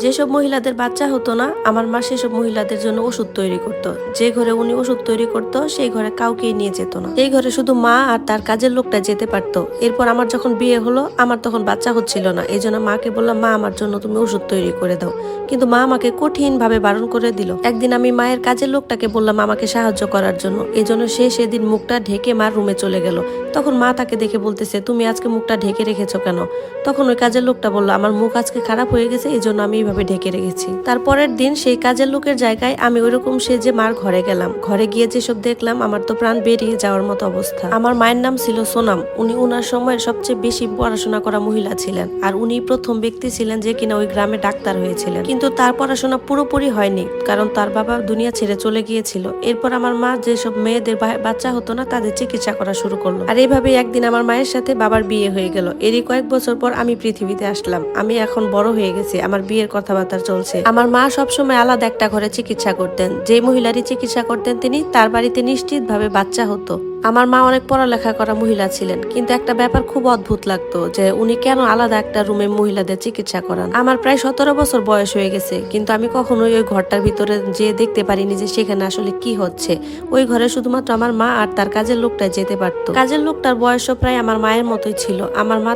যেসব মহিলাদের বাচ্চা হতো না, আমার মা সেসব মহিলাদের জন্য ওষুধ তৈরি করত। যে ঘরে উনি ওষুধ তৈরি করত সেই ঘরে কাউকেই নিয়ে যেত না। সেই ঘরে শুধু মা আর তার কাজের লোকটা যেতে পারতো। এরপর আমার যখন বিয়ে হলো, আমার তখন বাচ্চা হচ্ছিল না। এই জন্য মাকে বললাম, মা আমার জন্য তুমি ওষুধ তৈরি করে দাও। কিন্তু মা আমাকে কঠিন ভাবে বারণ করে দিল। একদিন আমি মায়ের কাজের লোকটাকে বললাম আমাকে সাহায্য করার জন্য। এই জন্য সে সেদিন মুখটা ঢেকে মার রুমে চলে গেল। তখন মা তাকে দেখে বলতেছে, তুমি আজকে মুখটা ঢেকে রেখেছো কেন? তখন ওই কাজের লোকটা বললো, আমার মুখ আজকে খারাপ হয়ে গেছে, এই জন্য আমি এইভাবে ঢেকে রেখেছি। তারপরের দিন সেই কাজের লোকের জায়গায় আমি ওইরকম সেজে মার ঘরে গেলাম। ঘরে গিয়ে যেসব দেখলাম, আমার তো প্রাণ বেরিয়ে যাওয়ার মতো অবস্থা। আমার মায়ের নাম ছিল সোনাম। উনি উনার সময়ের সবচেয়ে বেশি পড়াশোনা করা মহিলা ছিলেন, আর উনি প্রথম ব্যক্তি ছিলেন যে কিনা ওই গ্রামে ডাক্তার হয়েছিলেন। কিন্তু তার পড়াশোনা পুরোপুরি হয়নি, কারণ তার বাবা দুনিয়া ছেড়ে চলে গিয়েছিল। এরপর আমার মা যেসব মেয়েদের বাচ্চা হতো না তাদের চিকিৎসা করা শুরু করলো। আর এইভাবে একদিন আমার মায়ের সাথে বাবার বিয়ে হয়ে গেল। এরই কয়েক বছর পর আমি পৃথিবীতে আসলাম। আমি এখন বড় হয়ে গেছি, আমার বিয়ের কথাবার্তা চলছে। আমার মা সবসময় আলাদা একটা ঘরে চিকিৎসা করতেন। যে মহিলারই চিকিৎসা করতেন তিনি, তার বাড়িতে নিশ্চিতভাবে বাচ্চা হতো। আমার মা অনেক পড়ালেখা করা মহিলা ছিলেন, কিন্তু একটা ব্যাপার খুব অদ্ভুত লাগতো যে উনি কেন আলাদা একটা রুমে মহিলাদের চিকিৎসা করান। আমার প্রায় 17 বছর বয়স হয়ে গেছে, কিন্তু আমি কখনোই ওই ঘরটার ভিতরে যেয়ে দেখতে পারিনি যে সেখানে আসলে কি হচ্ছে। ওই ঘরে শুধুমাত্র আমার মা আর তার কাজের লোকটা যেতে পারতো। কাজের লোকটার বয়সও প্রায় আমার মায়ের মতোই ছিল। আমার মা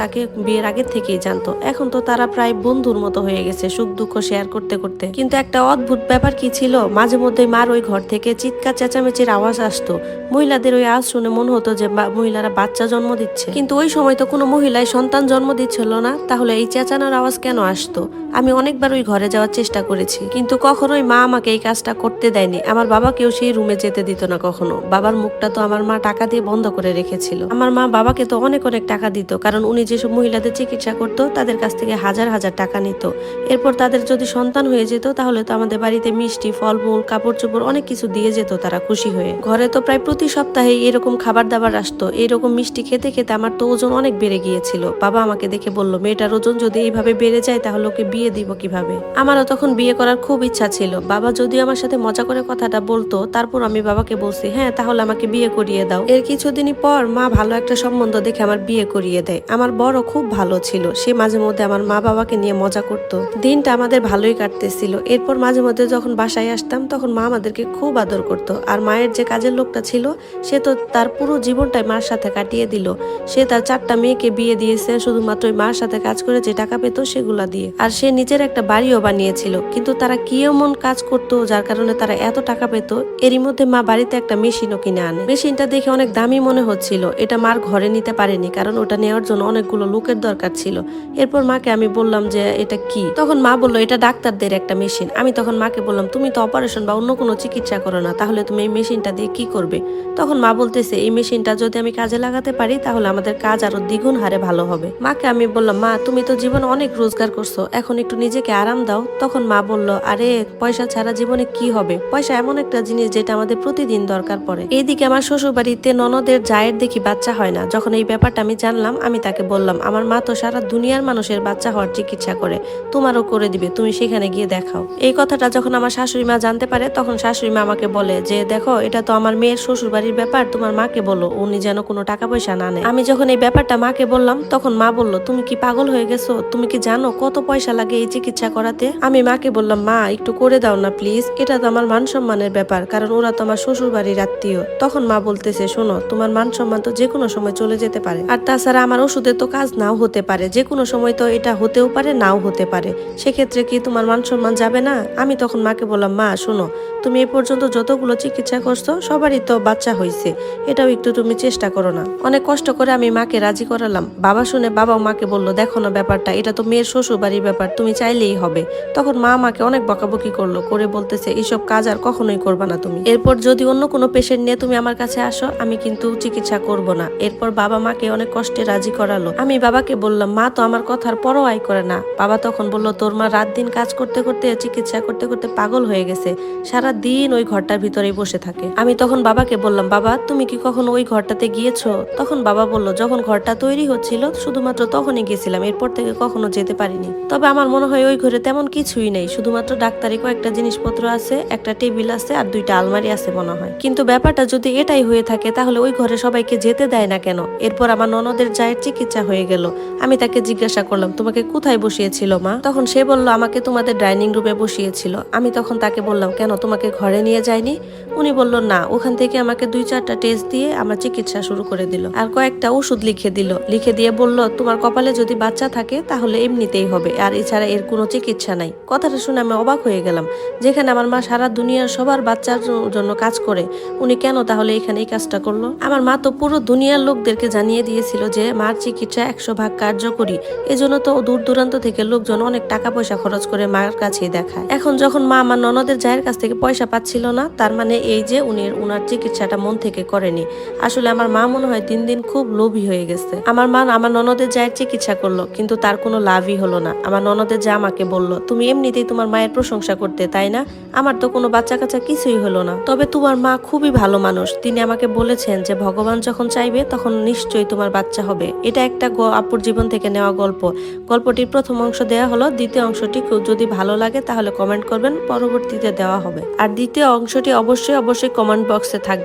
তাকে বিয়ের আগে থেকেই জানতো। এখন তো তারা প্রায় বন্ধুর মতো হয়ে গেছে, সুখ দুঃখ শেয়ার করতে করতে। কিন্তু একটা অদ্ভুত ব্যাপার কি ছিল, মাঝে মধ্যে মার ওই ঘর থেকে চিৎকার চেঁচামেচির আওয়াজ আসতো। মহিলাদের ওই আওয়াজ শুনে মনে হতো যে মহিলারা বাচ্চা জন্ম দিচ্ছে, কিন্তু ওই সময় তো কোনো মহিলাই সন্তান জন্ম দিচ্ছিল না। তাহলে এই চেঁচানোর আওয়াজ কেন আসতো? আমি অনেকবার ওই ঘরে যাওয়ার চেষ্টা করেছি, কিন্তু কখনোই মা আমাকে এই কাজটা করতে দেয়নি। আমার বাবাকেও সেই রুমে যেতে দিত না কখনো। বাবার মুখটা তো আমার মা টাকা দিয়ে বন্ধ করে রেখেছিল। আমার মা বাবাকে তো অনেক অনেক টাকা দিত, কারণ উনি যেসব মহিলাদের চিকিৎসা করতো তাদের কাছ থেকে হাজার হাজার টাকা নিত। এরপর তাদের যদি সন্তান হয়ে যেত, তাহলে তো আমাদের বাড়িতে মিষ্টি, ফলমূল, কাপড় চোপড় অনেক কিছু দিয়ে যেত তারা খুশি হয়ে। ঘরে তো প্রায় প্রতি সপ্তাহে এরকম খাবার দাবার আসতো। এরকম মিষ্টি খেতে খেতে আমার তো ওজন অনেক বেড়ে গিয়েছিল। বাবা আমাকে দেখে বলল, মেয়েটার ওজন যদি এইভাবে বেড়ে যায় তাহলে ওকে বিয়ে দিব কিভাবে? আমারও তখন বিয়ে করার খুব ইচ্ছা ছিল। বাবা যদিও আমার সাথে মজা করে কথাটা বলতো, তারপর আমি বাবাকে বলছি, হ্যাঁ তাহলে আমাকে বিয়ে করিয়ে দাও। এর কিছুদিনই পর মা ভালো একটা সম্বন্ধ দেখে আমার বিয়ে করিয়ে দেয়। আমার বড় খুব ভালো ছিল, সে মাঝে মধ্যে আমার মা বাবাকে নিয়ে মজা করতো। দিনটা আমাদের ভালোই কাটতেছিল। এরপর মাঝে মধ্যে যখন বাসায় আসতাম, তখন মা আমাদেরকে খুব আদর করতো। আর মায়ের যে কাজের লোকটা ছিল, সে তো তার পুরো জীবনটাই মার সাথে কাটিয়ে দিল। সে তার 4টা মেয়েকে বিয়ে দিয়েছে শুধুমাত্র মার সাথে কাজ করে যে টাকা পেত সেগুলা দিয়ে। আর সে নিজের একটা বাড়িও বানিয়েছিল। কিন্তু তারা কি এমন কাজ করতো যার কারণে তারা এত টাকা পেত? এরই মধ্যে মা বাড়িতে একটা মেশিনও কিনে আনে। মেশিনটা দেখে অনেক দামি মনে হচ্ছিল। এটা মার ঘরে নিতে পারেনি, কারণ ওটা নেওয়ার জন্য অনেকগুলো লোকের দরকার ছিল। এরপর মাকে আমি বললাম যে এটা কি? তখন মা বললো, এটা ডাক্তারদের একটা মেশিন। আমি তখন মাকে বললাম, তুমি তো অপারেশন বা অন্য কোনো চিকিৎসা করো না, তাহলে তুমি এই মেশিনটা দিয়ে কি করবে? তখন মা বলতেছে, এই মেশিনটা যদি আমি কাজে লাগাতে পারি তাহলে আমাদের কাজ আরো দ্বিগুণ হারে ভালো হবে। মাকে আমি বললাম, মা তুমি তো জীবনে অনেক রোজগার করছো, এখন একটু নিজেকে আরাম দাও। তখন মা বলল, আরে পয়সা ছাড়া জীবনে কি হবে? পয়সা এমন একটা জিনিস যেটা আমাদের প্রতিদিন দরকার পড়ে। এইদিকে আমার শ্বশুর বাড়িতে ননদের জায়ের দেখি বাচ্চা হয় না। যখন এই ব্যাপারটা আমি জানলাম, আমি তাকে বললাম, আমার মা তো সারা দুনিয়ার মানুষের বাচ্চা হওয়ার চিকিৎসা করে, তোমারও করে দিবে, তুমি সেখানে গিয়ে দেখাও। এই কথাটা যখন আমার শাশুড়ি মা জানতে পারে, তখন শাশুড়ি মা আমাকে বলে যে, দেখো এটা তো আমার মেয়ের শ্বশুর বাড়ির ব্যাপার, তোমার মাকে বলো উনি যেন কোনো টাকা পয়সা না নেয়। আমি যখন এই ব্যাপারটা মাকে বললাম, তখন মা বলল, তুমি কি পাগল হয়ে গেছো? তুমি কি জানো কত পয়সা লাগে এই চিকিৎসা করাতে? আমি মাকে বললাম, মা একটু করে দাও না প্লিজ, এটা তো আমার মান সম্মানের ব্যাপার, কারণ ওরা তো আমার শ্বশুর বাড়ির আত্মীয়। তখন মা বলতেছে, শোনো তোমার মান সম্মান তো যে কোনো সময় চলে যেতে পারে, আর তাছাড়া আমার ওষুধে তো কাজ নাও হতে পারে, যে কোনো সময় তো এটা হতেও পারে নাও হতে পারে, সেক্ষেত্রে কি তোমার মান সম্মান যাবে না? আমি তখন মাকে বললাম, মা শোনো, তুমি এ পর্যন্ত যতগুলো চিকিৎসা করছো সবারই তো বাচ্চা হয়েছে, এটাও একটু তুমি চেষ্টা করো না। অনেক কষ্ট করে আমি মাকে রাজি করালাম। বাবা শুনে বাবাও মাকে বললো, দেখো না ব্যাপারটা, এটা তো মেয়ের শ্বশুর বাড়ির ব্যাপার, তুমি চাইলেই হবে। তখন মা আমাকে অনেক বকাবকি করলো, করে বলতেছে, এইসব কাজ আর কখনোই করবা না তুমি। এরপর যদি অন্য কোনো পেশেন্ট নিয়ে তুমি আমার কাছে আসো, আমি কিন্তু চিকিৎসা করব না। এরপর বাবা মাকে অনেক কষ্টে রাজি করালো। আমি বাবাকে বললাম, মা তো আমার কথার পরোয়াই করে না। বাবা তখন বললো, তোর মা রাত দিন কাজ করতে করতে, চিকিৎসা করতে করতে পাগল হয়ে গেছে, সারা দিন ওই ঘরটার ভিতরেই বসে থাকে। আমি তখন বাবাকে বললাম, বাবা তুমি কি কখনো ওই ঘরটাতে গিয়েছো? তখন বাবা বলল, যখন ঘরটা তৈরি হচ্ছিল শুধুমাত্র তখনই গেছিলাম, এরপর থেকে কখনো যেতে পারিনি। তবে আমার মনে হয় ওই ঘরে তেমন কিছুই নেই, শুধুমাত্র ডাক্তারি কয়েকটা জিনিসপত্র আছে, একটা টেবিল আছে আর 2টা আলমারি আছে মনে হয়। কিন্তু ব্যাপারটা যদি এটাই হয়ে থাকে তাহলে ওই ঘরে সবাইকে যেতে দেয় না কেন? এরপর আমার ননদের জায়ের চিকিৎসা হয়ে গেল। আমি তাকে জিজ্ঞাসা করলাম, তোমাকে কোথায় বসিয়েছিল মা? তখন সে বলল, আমাকে তোমাদের ডাইনিং রুমে বসিয়েছিল। আমি তখন তাকে বললাম, কেন তোমাকে ঘরে নিয়ে যায়নি? উনি বলল, না, ওখান থেকে আমাকে 2-4টা টেস্ট দিয়ে আমার চিকিৎসা শুরু করে দিল আর কয়েকটা ওষুধ লিখে দিল। লিখে দিয়ে বলল, তোমার কপালে যদি বাচ্চা থাকে তাহলে এমনিতেই হবে, আর এছাড়া এর কোনো চিকিৎসা নাই। কথাটা শুনে আমি অবাক হয়ে গেলাম। যেখানে আমার মা সারা দুনিয়ার সবার বাচ্চার জন্য কাজ করে, উনি কেন তাহলে এখানে এই কাজটা করলো? আমার মা তো পুরো দুনিয়ার লোকদেরকে জানিয়ে দিয়েছিল যে মার চিকিৎসা 100 ভাগ কার্যকরী। এজন্য তো দূর দূরান্ত থেকে লোকজন অনেক টাকা পয়সা খরচ করে মার কাছেই দেখায়। এখন যখন মা আমার ননদের জায়ের কাছ থেকে পয়সা পাচ্ছিল না, তার মানে এই যে উনি উনার চিকিৎসাটা মন থেকে করেনি। আসলে আমার মা মনে হয় দিন দিন খুব লোভী হয়ে গেছে। আমার মা আমার ননদের জায়ের চিকিৎসা করলো, কিন্তু তার কোনো লাভই হলো না। আমার ননদের যা আমাকে বলল, তুমি এমনিতেই তোমার মায়ের প্রশংসা করতে, তাই না? আমার তো কোনো বাচ্চা কাচ্চা কিছুই হলো না। তবে তোমার মা খুবই ভালো মানুষ, তিনি আমাকে বলেছেন যে ভগবান যখন চাইবে তখন নিশ্চয়ই তোমার বাচ্চা হবে। এটা একটা আপুর জীবন থেকে নেওয়া গল্প। গল্পটির প্রথম অংশ দেওয়া হলো, দ্বিতীয় অংশটি যদি ভালো লাগে তাহলে কমেন্ট করবেন, পরবর্তীতে দেওয়া হবে। আর দ্বিতীয় অংশটি অবশ্যই কমেন্ট বক্সে থাকবে।